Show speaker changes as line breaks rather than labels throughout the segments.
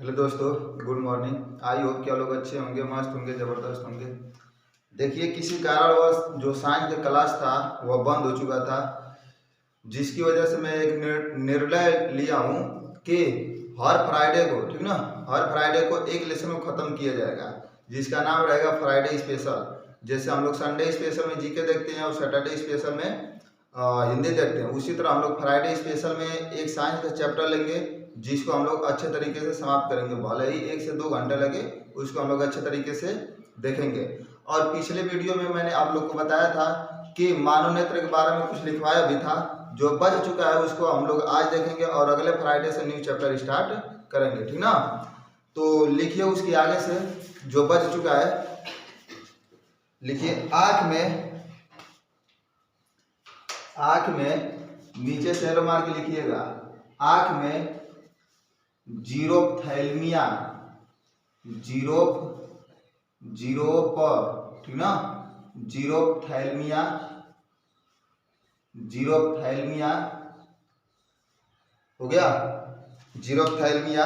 Hello दोस्तों, good morning. I hope क्या लोग अच्छे होंगे, मस्त होंगे, ज़बरदस्त होंगे। देखिए, किसी कारणवश जो साइंस का क्लास था वह बंद हो चुका था, जिसकी वजह से मैं एक निर्णय लिया हूँ कि हर फ्राइडे को, ठीक ना, हर फ्राइडे को एक लेसन को ख़त्म किया जाएगा, जिसका नाम रहेगा फ्राइडे स्पेशल। जैसे हम लोग संडे स्पेशल में जीके देखते हैं और सैटरडे स्पेशल में हिंदी देखते हैं, उसी तरह हम लोग फ्राइडे स्पेशल में एक साइंस का चैप्टर लेंगे, जिसको हम लोग अच्छे तरीके से समाप्त करेंगे। भले ही 1 से 2 घंटे लगे, उसको हम लोग अच्छे तरीके से देखेंगे। और पिछले वीडियो में मैंने आप लोग को बताया था कि मानव नेत्र के बारे में कुछ लिखवाया भी था, जो बच चुका है उसको हम लोग आज देखेंगे और अगले फ्राइडे से न्यू चैप्टर स्टार्ट करेंगे, ठीक ना। तो लिखिए उसके आगे से जो बच चुका है, लिखिए आँख में नीचे से एरो मार के लिखिएगा। आँख में जीरोप्थैल्मिया, ठीक ना, जीरोप्थैल्मिया हो गया। जीरोप्थैल्मिया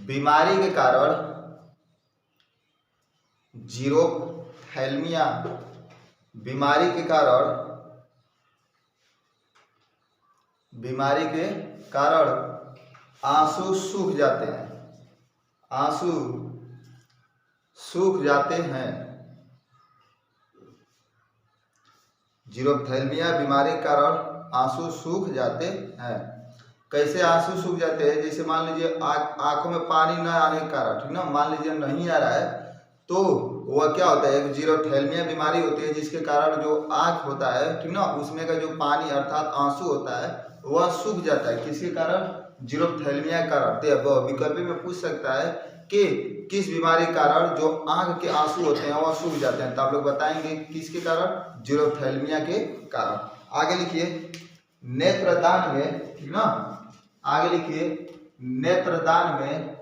बीमारी के कारण, जीरोप्थैल्मिया बीमारी के कारण आंसू सूख जाते हैं। जीरोप्थैल्मिया बीमारी के कारण आंसू सूख जाते हैं। कैसे आंसू सूख जाते हैं? जैसे मान लीजिए आंखों में पानी न आने के कारण, ठीक ना, मान लीजिए नहीं आ रहा है, तो वह क्या होता है, एक जीरोप्थैल्मिया बीमारी होती है, जिसके कारण जो आंख होता है, ठीक ना, उसमें का जो पानी अर्थात आंसू होता है वह सूख जाता है। किसके कारण? जीरोप्थैल्मिया के कारण। तो विकल्प में पूछ सकता है कि किस बीमारी के कारण जो आंख के आंसू होते हैं वह सूख जाते हैं, तो आप लोग बताएंगे किसके कारण? जीरोप्थैल्मिया के कारण। आगे लिखिए नेत्रदान में, ठीक ना, आगे लिखिए नेत्रदान में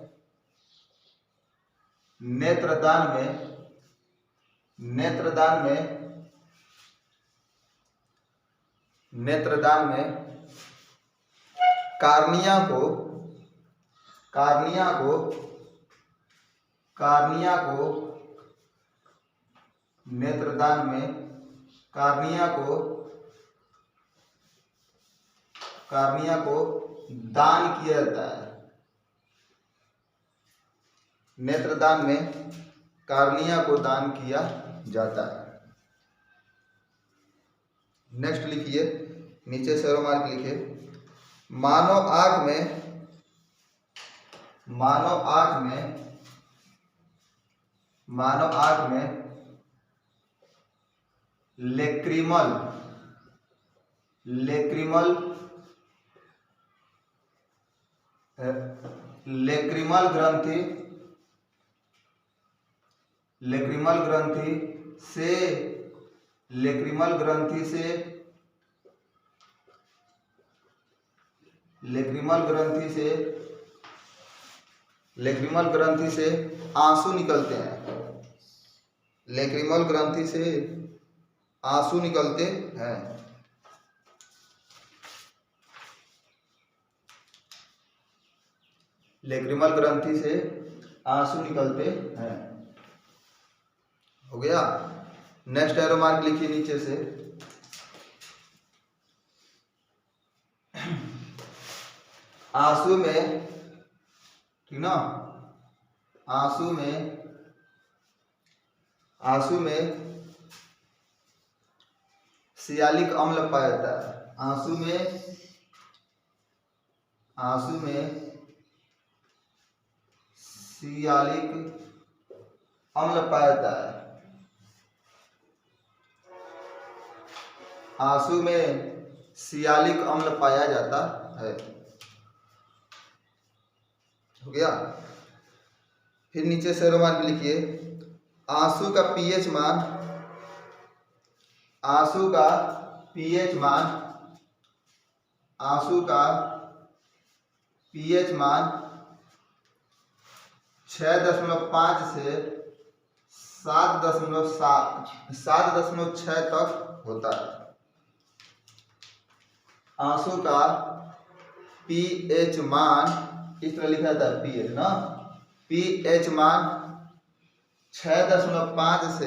कार्निया को दान किया जाता है। नेत्रदान में कार्निया को दान किया जाता है। नेक्स्ट लिखिए, नीचे से एरो मार्क लिखिए। मानव आँख में लेक्रिमल ग्रंथि से आंसू निकलते हैं। लेक्रिमल ग्रंथि से आंसू निकलते हैं। लेक्रिमल ग्रंथि से आंसू निकलते हैं। हो गया। नेक्स्ट एरो मार्क लिखिए नीचे से। आंसू में, ठीक ना, आंसू में सियालिक अम्ल पाया जाता है। आंसू में सियालिक अम्ल पाया जाता है। आंसू में सियालिक अम्ल पाया जाता है। हो गया। फिर नीचे से एरो मार्क लिखिए। आंसू का पीएच मान 6.5 से 7.6 तक होता है। आंसू का पीएच मान इस तरह लिखा जाता है पीएच ना। पीएच मान 6.5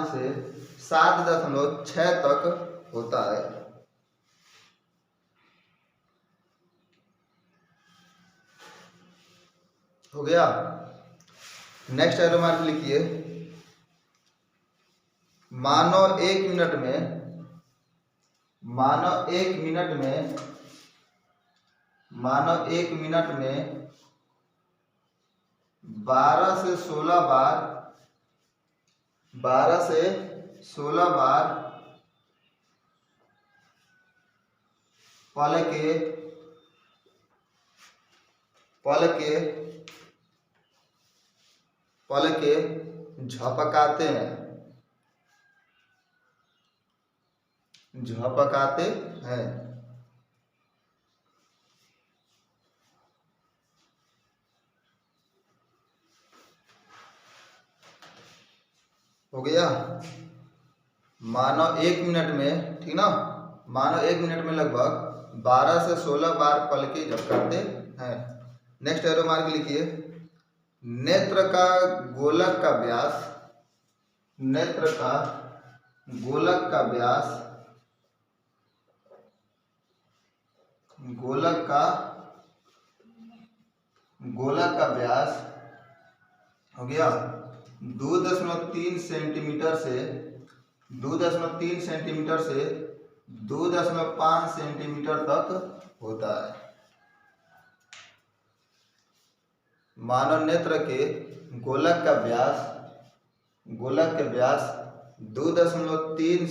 से 7.6 तक होता है। हो गया। नेक्स्ट एरो मार्क लिखिए। मानो एक मिनट में 12 से 16 बार पल के झपकाते हैं। हो गया। मानो एक मिनट में, ठीक ना, मानो एक मिनट में लगभग 12 से 16 बार पल के झपकाते हैं। नेक्स्ट एरो मार्क लिखिए। नेत्र का गोलक का व्यास हो गया 2.3 सेंटीमीटर से 2.5 सेंटीमीटर तक होता है। मानव नेत्र के गोलक का व्यास 2.3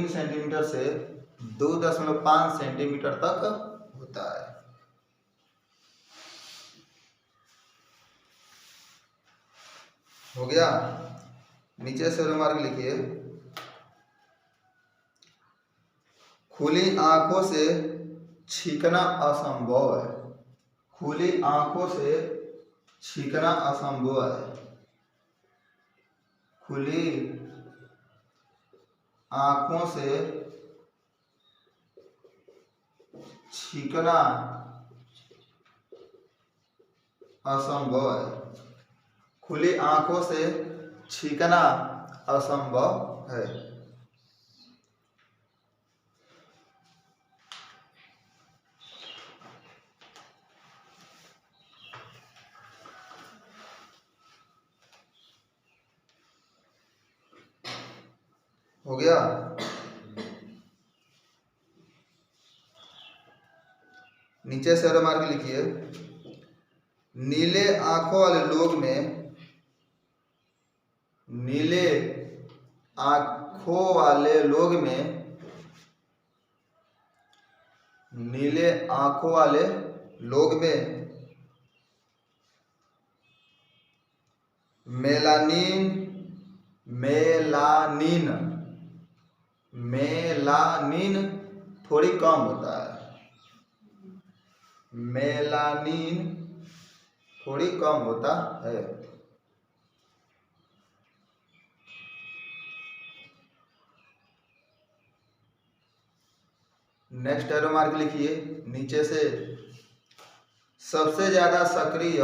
सेंटीमीटर से 2.5 सेंटीमीटर तक होता है। हो गया। नीचे से मार्क लिखिए। खुली आंखों से छींकना असंभव है। खुली आंखों से छींकना असंभव है। खुली आंखों से छींकना असंभव है। खुली आंखों से छींकना असंभव है। हो गया। नीचे से मार्क लिखिए। नीले आंखों वाले लोग में मेलानिन थोड़ी कम होता है। मेलानिन थोड़ी कम होता है। नेक्स्ट एरो मार्क लिखिए। नीचे से सबसे ज्यादा सक्रिय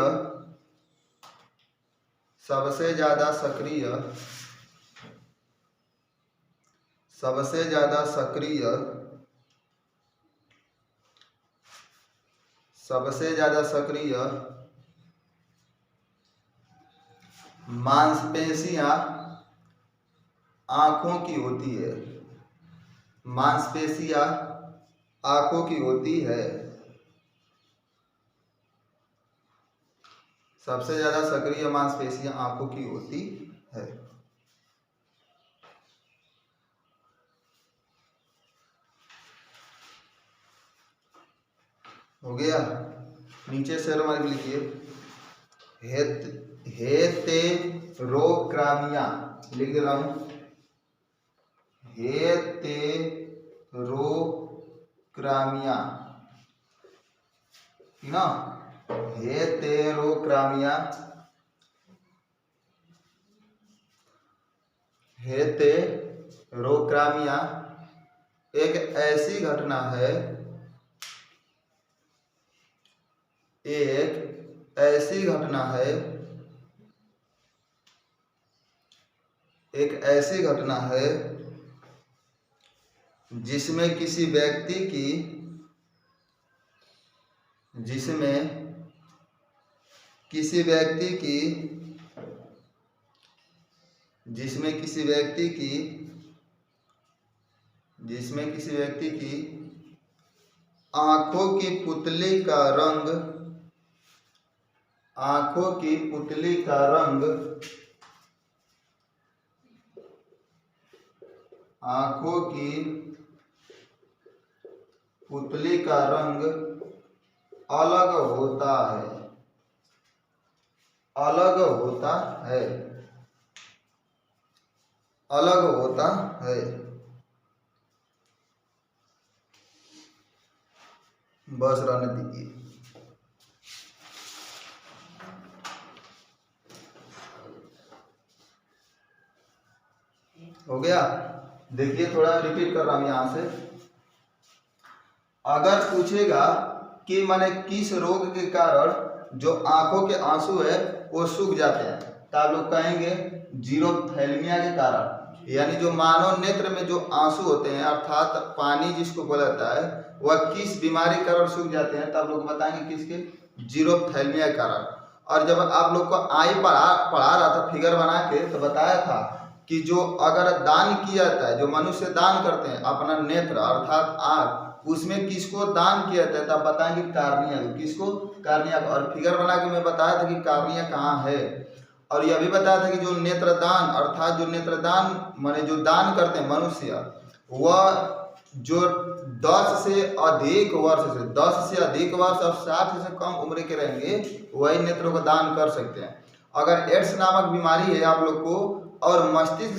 मांसपेशियां आंखों की होती है। मांसपेशियां आंखों की होती है। सबसे ज्यादा सक्रिय मांसपेशियां आंखों की होती है। हो गया। नीचे से मार्क लिखिए। हेतेरोक्रामिया लिख दे रहा हूं। हेतेरोक्रामिया, ठीक ना। हेतेरोक्रामिया एक ऐसी घटना है, एक ऐसी घटना है, एक ऐसी घटना है जिसमें किसी व्यक्ति की, जिसमें किसी व्यक्ति की, जिसमें किसी व्यक्ति की, जिसमें किसी व्यक्ति की आंखों की पुतली का रंग, आंखों की पुतली का रंग, आंखों की पुतली का रंग अलग होता है, अलग होता है, अलग होता है। बस रहने दीजिए। हो गया। देखिए थोड़ा रिपीट कर रहा हूं यहां से। अगर पूछेगा कि माने किस रोग के कारण जो आंखों के आंसू है वो सूख जाते हैं, तो आप लोग कहेंगे जीरोथैल्मिया के कारण। यानी जो मानव नेत्र में जो आंसू होते हैं अर्थात पानी जिसको बोला जाता है, वह किस बीमारी के कारण सूख जाते हैं, तो आप लोग बताएंगे किसके, जीरोथैल्मिया के कारण। और जब आप लोग को आई पढ़ा रहा था फिगर बना के, तो बताया था कि जो अगर दान किया जाता है, जो मनुष्य दान करते हैं अपना नेत्र अर्थात आँख, उसमें किसको दान किया जाता है, तो आप बताएंगे कार्निया। किसको, कार्निया। और फिगर बना के मैं बताया था कि कार्निया कहाँ है। और यह भी बताया था कि जो नेत्रदान अर्थात जो नेत्रदान माने जो दान करते हैं मनुष्य, वह जो 10 से अधिक वर्ष से 10 से अधिक वर्ष और 60 से कम उम्र के रहेंगे वही नेत्रों का दान कर सकते हैं। अगर एड्स नामक बीमारी है आप लोग को और मस्तिष्क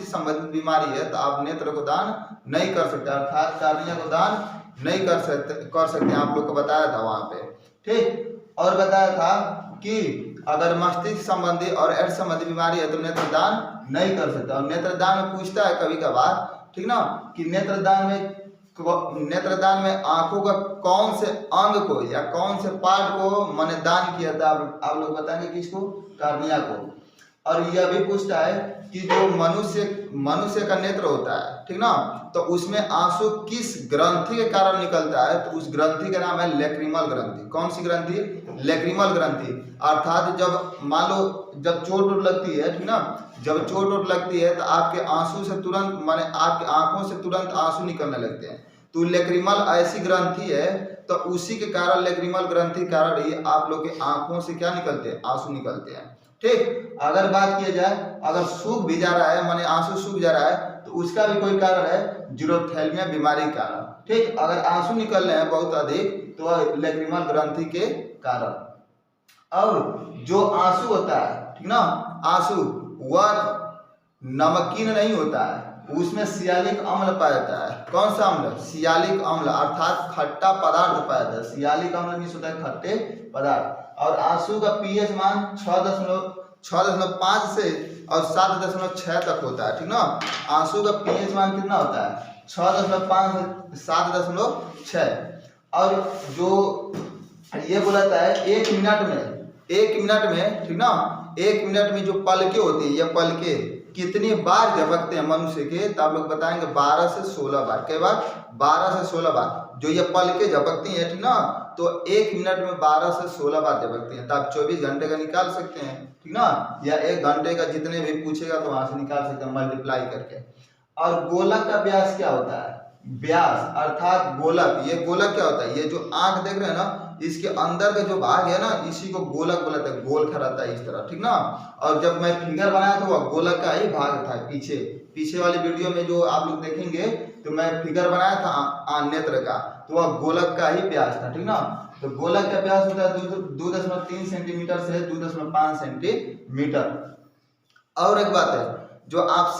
संबंधित बीमारी है, तो आप नेत्र को दान नहीं कर सकते अर्थात कार्निया को दान नहीं कर सकते आप लोग को बताया था वहां पे। ठीक। और बताया था कि अगर मस्तिष्क संबंधी और एड्स संबंधी बीमारी है तो नेत्रदान नहीं कर सकता। और नेत्रदान में पूछता है कभी कभार, ठीक ना, कि नेत्रदान में आंखों का कौन से अंग को या कौन से पार्ट को मैंने दान किया था, आप लोग बताएंगे किसको, कार्निया को। और यह भी पूछता है कि जो मनुष्य का नेत्र होता है, ठीक ना, तो उसमें आंसू किस ग्रंथि के कारण निकलता है, तो उस ग्रंथि का नाम है लैक्रिमल ग्रंथि। कौन सी ग्रंथि, लैक्रिमल ग्रंथि। अर्थात जब मान लो जब चोट लगती है, ठीक ना, जब चोट लगती है तो आपके आंसू से तुरंत माने आपके आंखों से तुरंत आंसू निकलने लगते हैं, तो लैक्रिमल ऐसी ग्रंथि है, तो उसी के कारण लैक्रिमल ग्रंथि कारण ही आप लोग के आंखों से क्या निकलते हैं, आंसू निकलते हैं। ठीक। अगर बात किया जाए अगर सूख भी जा रहा है माने आंसू सूख जा रहा है, तो उसका भी कोई कारण है जीरोथैल्मिया बीमारी का कारण। ठीक। अगर आंसू निकल रहे हैं बहुत अधिक तो लैक्रिमल ग्रंथि के कारण। और जो आंसू होता है, ठीक ना, आंसू वह नमकीन नहीं होता है, उसमें सियालिक अम्ल पाया जाता है। कौन सा अम्ल, सियालिक अम्ल अर्थात खट्टा पदार्थ पाया जाता है। सियालिक अम्ल मीन्स होता है खट्टे पदार्थ। और आंसू का पीएच मान 6.5 से और 7.6 तक होता है, ठीक ना। आंसू का पीएच मान कितना होता है, 6.5 से 7.6। और जो ये बोलाता है 1 मिनट में, ठीक ना, 1 मिनट में जो पलके होती है, ये पलके कितनी बार झपकते हैं मनुष्य के, तो आप लोग बताएंगे 12 से 16 बार। कई बार, 12 से 16 बार जो ये पलके झपकती हैं, ठीक ना, तो 1 मिनट में 12 से 16 बार झपकती हैं। तो आप 24 घंटे का निकाल सकते हैं, ठीक ना, या 1 घंटे का जितने भी पूछेगा तो वहां से निकाल सकते हैं मल्टीप्लाई करके। और गोलक का व्यास क्या होता है, व्यास अर्थात गोलक। ये गोलक क्या होता है, ये जो आंख देख रहे हैं ना, इसके अंदर का जो भाग है ना, इसी को गोलक बोलते हैं। गोल खा रहता है इस तरह, ठीक ना। और जब मैं फिगर बनाया था वह गोलक का ही भाग था। पीछे वाली वीडियो में जो आप लोग देखेंगे तो मैं फिगर बनाया था नेत्र का, तो वह गोलक का ही व्यास था, ठीक ना। तो गोलक का व्यास होता है 2.3 सेंटीमीटर से 2.5 सेंटीमीटर। और एक बात है, जो आप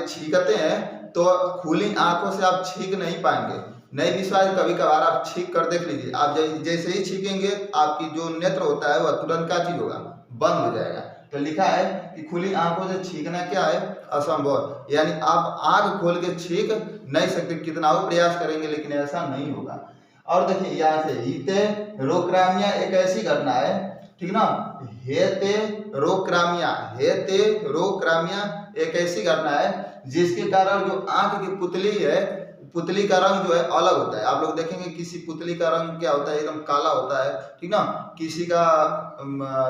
छींकते हैं तो खुली आंखों से आप छींक नहीं पाएंगे। नहीं विश्वास, कभी कभार आप छींक कर देख लीजिए। आप जैसे ही छींकेंगे आपकी जो नेत्र होता है वह तुरंत क्या चीज होगा, बंद हो जाएगा। तो लिखा है कि खुली आंखों से छींकना क्या है, असंभव, यानी आप आंख खोल के छींक नहीं सकते, कितना वो प्रयास करेंगे लेकिन ऐसा नहीं होगा। और देखिए यहाँ से हीतेरोक्रामिया एक ऐसी घटना है, ठीक ना, हेतेरोक्रामिया एक ऐसी घटना है जिसके कारण जो आंख की पुतली है, पुतली का रंग जो है अलग होता है। आप लोग देखेंगे किसी पुतली का रंग क्या होता है, एकदम काला होता है, ठीक ना, किसी का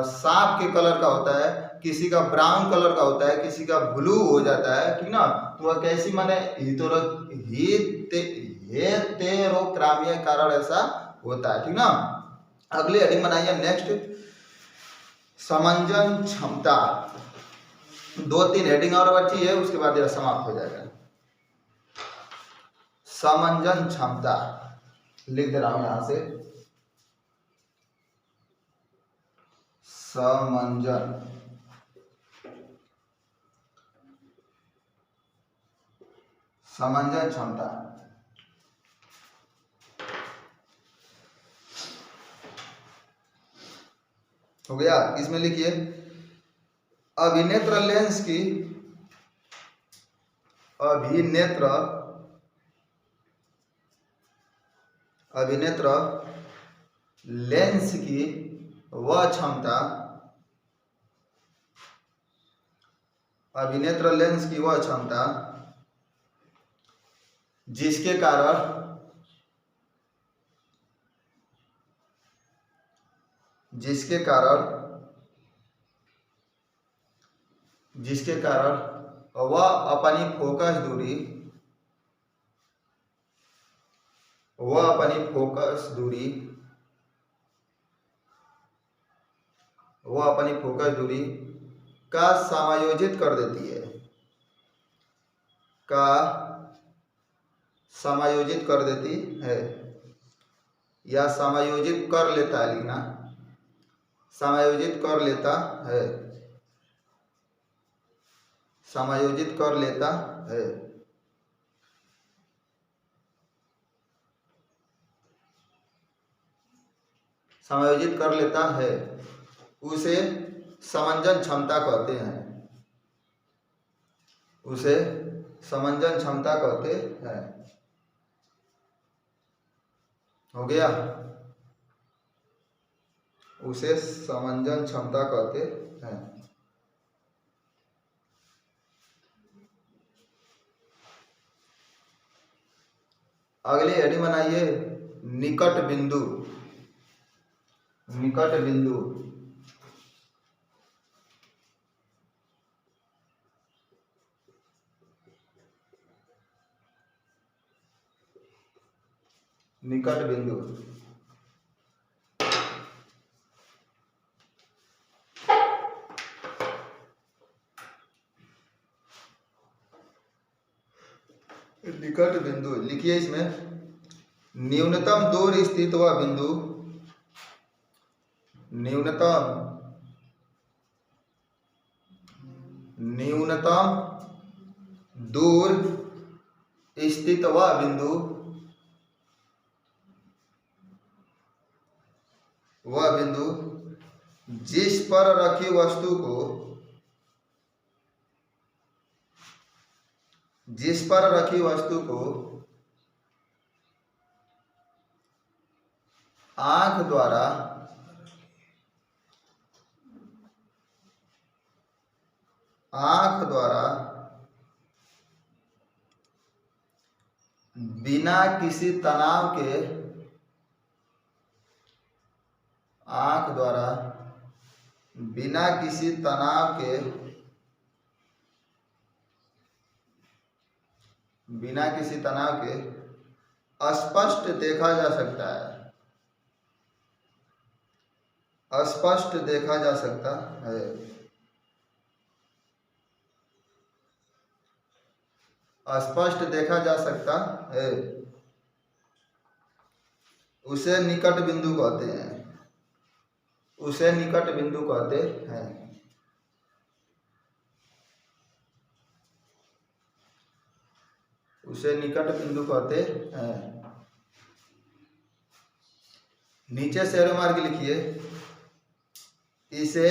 सांप के कलर का होता है, किसी का ब्राउन कलर का होता है, किसी का ब्लू हो जाता है, ठीक ना। तो वह कैसी माने हेतेरोक्रामिया के कारण ऐसा होता है, ठीक ना। अगली हेडिंग बनाइए नेक्स्ट, समंजन क्षमता। 2-3 हेडिंग और बची है, उसके बाद यह समाप्त हो जाएगा। समंजन क्षमता लिख दे रहा हूं यहां से, समंजन क्षमता। हो गया। इसमें लिखिए अभिनेत्र लेंस की वह क्षमता, अभिनेत्र लेंस की वह क्षमता जिसके कारण वह अपनी फोकस दूरी का समायोजित कर देती है, या समायोजित कर लेता है, लिखना समायोजित कर लेता है, उसे समंजन क्षमता कहते हैं। हो गया, उसे समंजन क्षमता कहते हैं। अगली हेडिंग बनाइए निकट बिंदु। निकट बिंदु लिखिए इसमें न्यूनतम दूर स्थित वह बिंदु, न्यूनतम दूर स्थित वह बिंदु जिस पर रखी वस्तु को आंख द्वारा बिना किसी तनाव के स्पष्ट देखा जा सकता है, उसे निकट बिंदु कहते हैं। उसे निकट बिंदु कहते हैं। नीचे से एरो मार्क लिखिए, इसे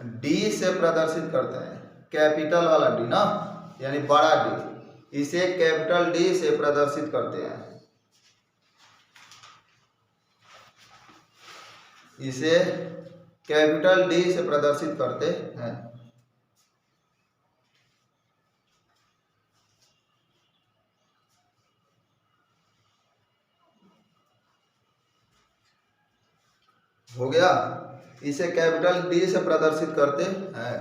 डी से प्रदर्शित करते हैं, कैपिटल वाला डी ना, यानी बड़ा डी, इसे कैपिटल डी से प्रदर्शित करते हैं, इसे कैपिटल डी से प्रदर्शित करते हैं। हो गया, इसे कैपिटल डी से प्रदर्शित करते हैं।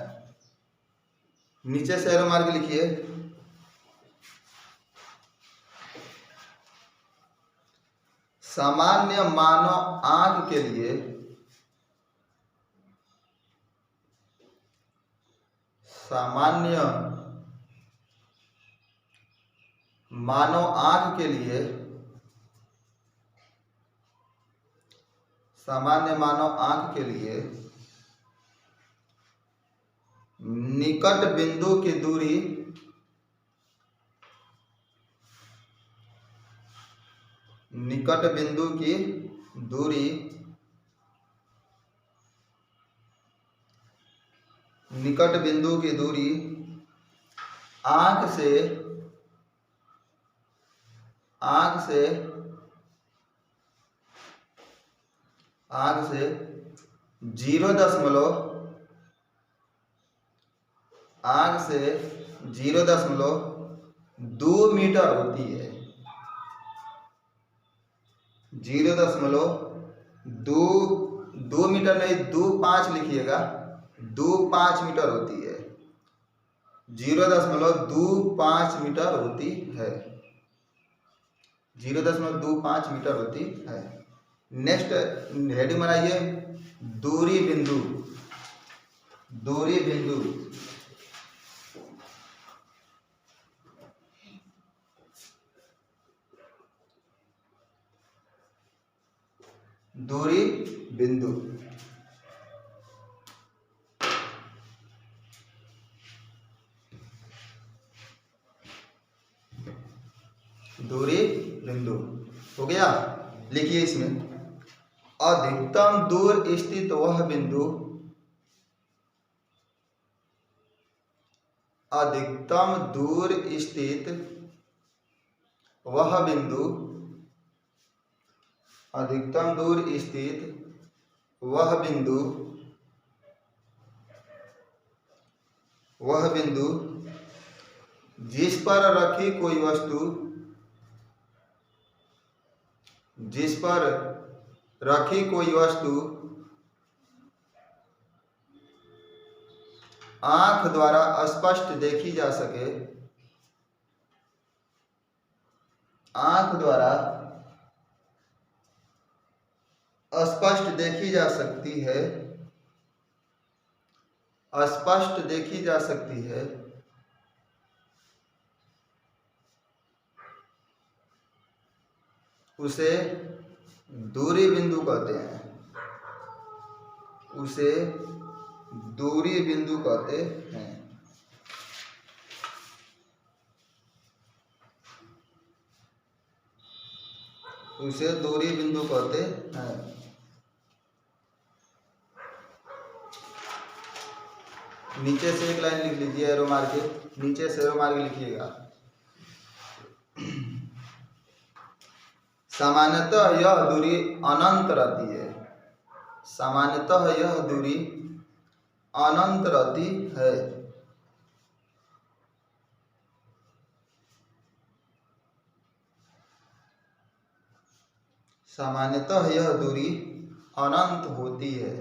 नीचे से एरो मार्क लिखिए। सामान्य मानव आंख के लिए सामान्य मानव आंख के लिए सामान्य मानव आंख के लिए निकट बिंदु की दूरी निकट बिंदु की दूरी निकट बिंदु की दूरी आंख से 0.2 मीटर होती है। 0.2 मीटर नहीं, 2.5 लिखिएगा, 2.5 मीटर होती है। 0.25 मीटर होती है। 0.25 मीटर होती है। नेक्स्ट हेडिंग बनाइए, दूरी बिंदु। दूरी बिंदु दूरी बिंदु दूरी बिंदु हो गया। लिखिए इसमें, अधिकतम दूर स्थित वह बिंदु अधिकतम दूर स्थित वह बिंदु अधिकतम दूर स्थित वह बिंदु जिस पर रखी कोई वस्तु आंख द्वारा स्पष्ट देखी जा सके, आंख द्वारा स्पष्ट देखी जा सकती है, स्पष्ट देखी जा सकती है, उसे दूरी बिंदु कहते हैं। उसे दूरी बिंदु कहते हैं। उसे दूरी बिंदु कहते हैं। नीचे से एक लाइन लिख लीजिए, एरो मार के, नीचे से एरो मार के लिखिएगा। सामान्यतः यह दूरी अनंत रहती है। सामान्यतः यह दूरी अनंत रहती है। सामान्यतः यह दूरी अनंत होती है।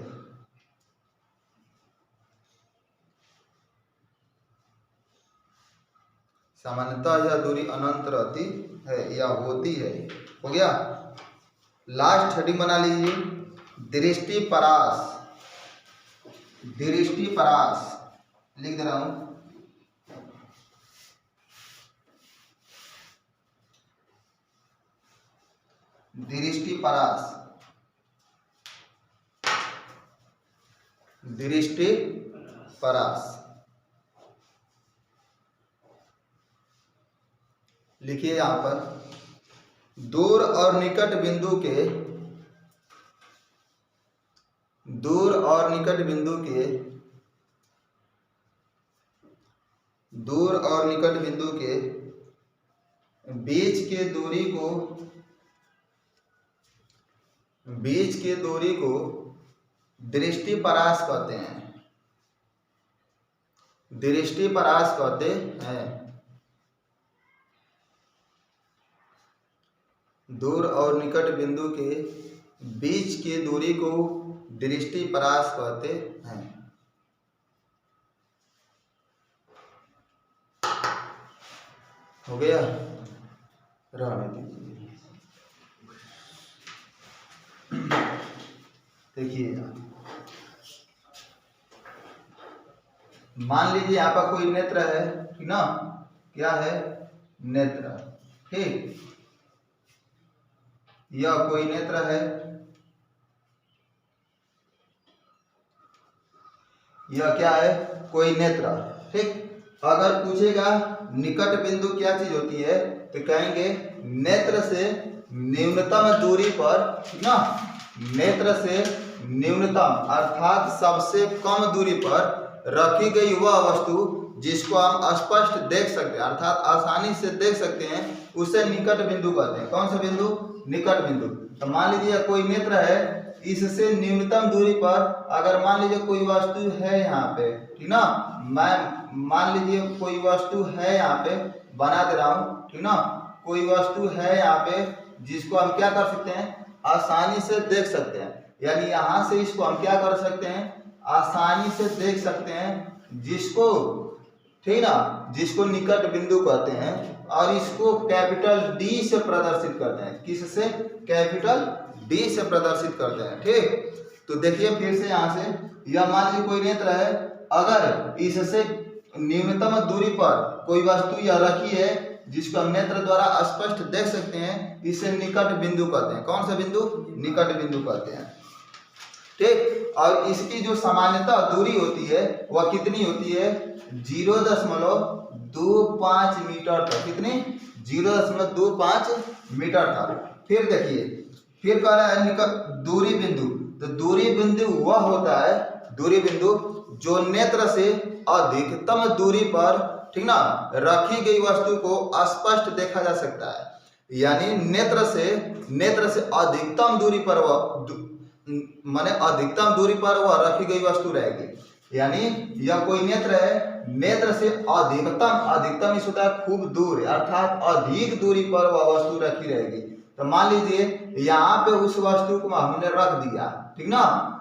सामान्यतः यह दूरी अनंत रहती है या होती है। हो गया। लास्ट हेडिंग बना लीजिए, दृष्टिपरास। दृष्टिपरास लिख दे रहा हूं। दृष्टिपरास, दृष्टिपरास लिखिए। यहां पर दूर और निकट बिंदु के दूर और निकट बिंदु के बीच के दूरी को दृष्टिपरास कहते हैं। दृष्टिपरास कहते हैं। दूर और निकट बिंदु के बीच की दूरी को दृष्टिपरास कहते हैं। हो गया, रहने दीजिए। देखिए मान लीजिए यहाँ पर कोई नेत्र है, ठीक ना, क्या है, नेत्र, ठीक, यह कोई नेत्र है, यह क्या है, कोई नेत्र, ठीक। अगर पूछेगा निकट बिंदु क्या चीज होती है तो कहेंगे नेत्र से न्यूनतम दूरी पर, ठीक ना, नेत्र से न्यूनतम अर्थात सबसे कम दूरी पर रखी गई वह वस्तु जिसको हम स्पष्ट देख सकते हैं अर्थात आसानी से देख सकते हैं उसे निकट बिंदु कहते हैं। कौन सा बिंदु, निकट बिंदु। तो मान लीजिए कोई नेत्र है, इससे न्यूनतम दूरी पर अगर मान लीजिए कोई वस्तु है यहाँ पे, ठीक ना, मैं मान लीजिए कोई वस्तु है यहाँ पे, बना दे रहा हूँ, ठीक ना, कोई वस्तु है यहाँ पे जिसको हम क्या कर सकते हैं, आसानी से देख सकते हैं। यानी यहाँ से इसको हम क्या कर सकते हैं, आसानी से देख सकते हैं, जिसको, ठीक ना, जिसको निकट बिंदु कहते हैं। और इसको कैपिटल डी से प्रदर्शित करते हैं। किससे, कैपिटल डी से प्रदर्शित करते हैं, ठीक। तो देखिए फिर से यहाँ से, यह मान लीजिए कोई नेत्र है, अगर इससे न्यूनतम दूरी पर कोई वस्तु यह रखी है जिसको हम नेत्र द्वारा स्पष्ट देख सकते हैं, इसे निकट बिंदु कहते हैं। कौन सा बिंदु, निकट बिंदु कहते हैं, ठीक। और इसकी जो सामान्यतः दूरी होती है वह कितनी होती है, 0.25 मीटर तक। कितनी, 0.25 मीटर तक। फिर देखिए, फिर कह रहा है निकट दूरी बिंदु। तो दूरी बिंदु वह होता है, दूरी बिंदु जो नेत्र से अधिकतम दूरी पर, ठीक ना, रखी गई वस्तु को स्पष्ट देखा जा सकता है। यानी नेत्र से अधिकतम दूरी पर वह, माने अधिकतम दूरी पर वह रखी गई वस्तु रहेगी। यानी यह कोई नेत्र है, नेत्र से अधिकतम इस होता है खूब दूर, अर्थात अधिक दूरी पर वह वस्तु रखी रहेगी। तो मान लीजिए यहाँ पे उस वस्तु को हमने रख दिया, ठीक ना,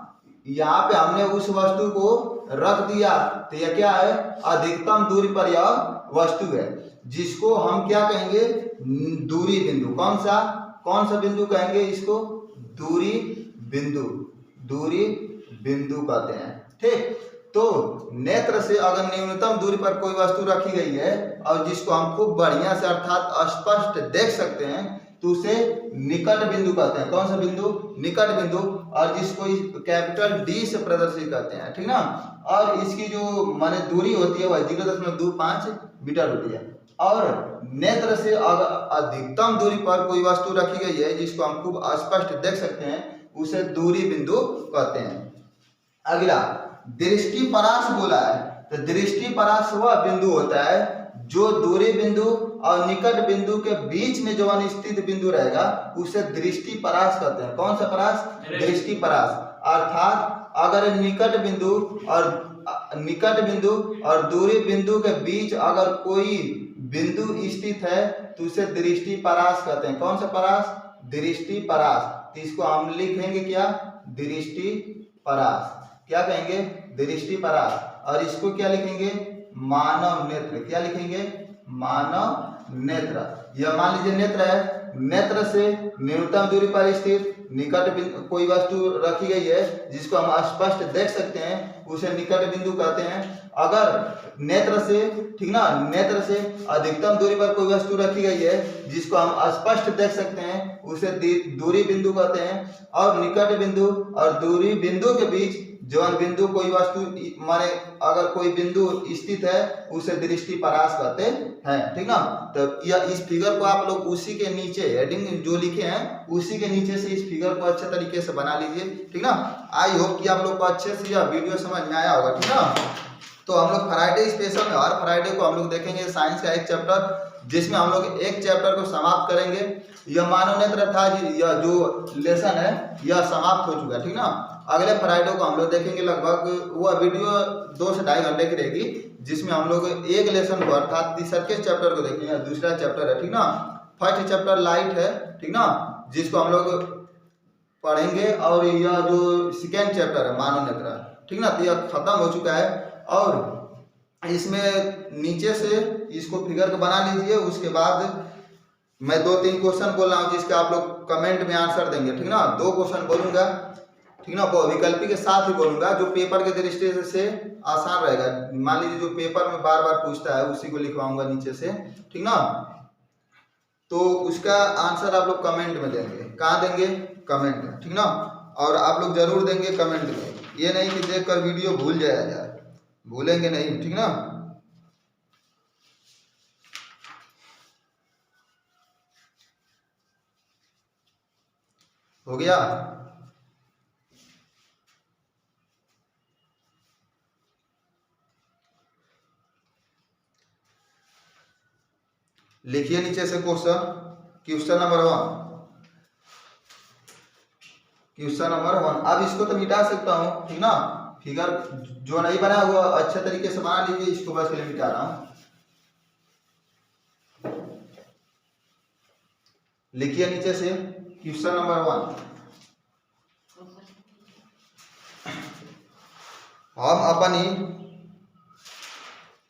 यहाँ पे हमने उस वस्तु को रख दिया, तो यह क्या है, अधिकतम दूरी पर यह वस्तु है, जिसको हम क्या कहेंगे, दूरी बिंदु। कौन सा बिंदु कहेंगे इसको, दूरी बिंदु कहते हैं, ठीक। तो नेत्र से अगर न्यूनतम दूरी पर कोई वस्तु रखी गई है और जिसको हम खूब बढ़िया से अर्थात स्पष्ट देख सकते हैं, तो उसे निकट बिंदु कहते हैं। कौन सा बिंदु, निकट बिंदु। और जिसको कैपिटल डी से प्रदर्शित करते हैं, ठीक ना। और इसकी जो माने दूरी होती है वह 0.25 मीटर होती है। और नेत्र से अगर अधिकतम दूरी पर कोई वस्तु रखी गई है जिसको हम खूब स्पष्ट देख सकते हैं, उसे दूरी बिंदु कहते हैं। अगला दृष्टिपरास बोला है। तो दृष्टिपरास वह बिंदु होता है जो दूरी बिंदु और निकट बिंदु के बीच में जो स्थित बिंदु रहेगा उसे दृष्टिपरास कहते हैं। कौन सा परास, दृष्टिपरास। अर्थात अगर निकट बिंदु और दूरी बिंदु के बीच अगर कोई बिंदु स्थित है तो उसे दृष्टिपरास कहते हैं। कौन सा परास, दृष्टिपरास। तो इसको हम लिखेंगे क्या, दृष्टिपरास। क्या कहेंगे, दृष्टिपरास। और इसको क्या लिखेंगे, मानव नेत्र। क्या लिखेंगे, मानव नेत्र। यह मान लीजिए नेत्र है, नेत्र से न्यूनतम दूरी पर स्थित निकट बिंदु कोई वस्तु रखी गई है जिसको हम स्पष्ट देख सकते हैं, उसे निकट बिंदु कहते हैं। अगर नेत्र से, ठीक ना, नेत्र से अधिकतम दूरी पर कोई वस्तु रखी गई है जिसको हम स्पष्ट देख सकते हैं, उसे दूरी बिंदु कहते हैं। और निकट बिंदु और दूरी बिंदु के बीच जो बिंदु कोई वस्तु माने अगर कोई बिंदु स्थित है उसे दृष्टिपरास कहते हैं, ठीक ना। तो यह इस फिगर को आप लोग उसी के नीचे हेडिंग जो लिखे हैं उसी के नीचे से इस फिगर को अच्छे तरीके से बना लीजिए, ठीक ना। आई होप कि आप लोग को अच्छे से यह वीडियो समझ में आया होगा, ठीक ना। तो हम लोग फ्राइडे स्पेशल में हर फ्राइडे को हम लोग देखेंगे साइंस का एक चैप्टर, जिसमें हम लोग एक चैप्टर को समाप्त करेंगे। यह मानव नेत्र था, यह जो लेसन है यह समाप्त हो चुका है, ठीक ना। अगले फ्राइडे को हम लोग देखेंगे, लगभग वह वीडियो 2 से 2.5 घंटे की रहेगी, जिसमें हम लोग एक लेसन को अर्थात तीसरे चैप्टर को देखेंगे। दूसरा चैप्टर है, ठीक ना। फर्स्ट चैप्टर लाइट है, ठीक ना, जिसको हम लोग पढ़ेंगे। और यह जो सेकेंड चैप्टर है मानव नेत्र, ठीक ना, तो यह खत्म हो चुका है। और इसमें नीचे से इसको फिगर को बना लीजिए। उसके बाद मैं 2-3 क्वेश्चन बोल रहा हूँ, जिसके आप लोग कमेंट में आंसर देंगे, ठीक ना। 2 क्वेश्चन बोलूंगा, ठीक ना, विकल्पी के साथ ही बोलूंगा, जो पेपर के दृष्टि से आसान रहेगा। मान लीजिए जो पेपर में बार बार पूछता है उसी को लिखवाऊंगा नीचे से, ठीक ना। तो उसका आंसर आप लोग कमेंट में देंगे। कहाँ देंगे? कमेंट में, ठीक ना। और आप लोग जरूर देंगे कमेंट में, ये नहीं कि देखकर वीडियो भूल जाया जाए, भूलेंगे नहीं, ठीक ना। हो गया? लिखिए नीचे से क्वेश्चन नंबर 1। Question number 1। अब इसको तो मिटा सकता हूँ, ठीक ना। फिगर जो नहीं बना हुआ अच्छे तरीके से बना लीजिए, इसको बस के लिए मिटा रहा हूँ। लिखिए नीचे से क्वेश्चन नंबर 1। हम अपनी